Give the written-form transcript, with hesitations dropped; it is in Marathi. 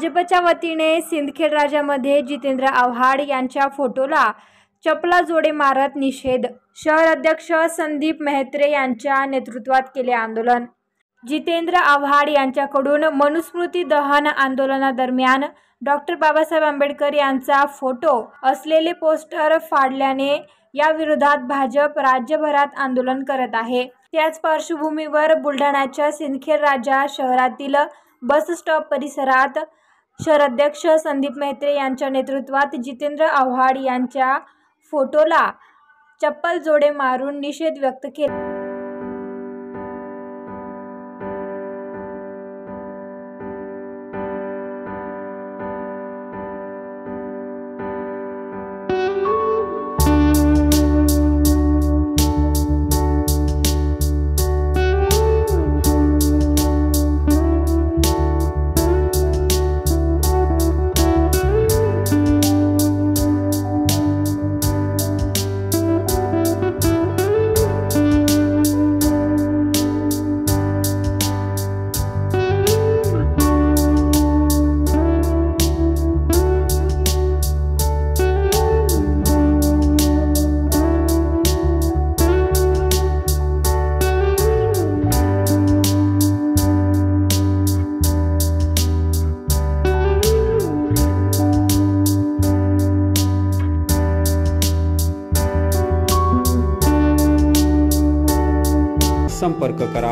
भाजपच्या वतीने सिंदखेड राजामध्ये जितेंद्र आव्हाड यांच्या फोटोला चपला जोडे मारत निषेध। शहर अध्यक्ष संदीप मेहत्रे यांच्या नेतृत्वात केले आंदोलन। जितेंद्र आव्हाड यांच्याकडून मनुस्मृती दहन आंदोलनादरम्यान डॉक्टर बाबासाहेब आंबेडकर यांचा फोटो असलेले पोस्टर फाडल्याने या विरोधात भाजप राज्यभरात आंदोलन करत आहे। त्याच पार्श्वभूमीवर बुलढाण्याच्या सिंदखेड राजा शहरातील बस स्टॉप परिसरात शहर अध्यक्ष संदीप मेहत्रे यांच्या नेतृत्वात जितेंद्र आव्हाड यांच्या फोटोला चप्पल जोडे मारून निषेध व्यक्त केला। संपर्क करा।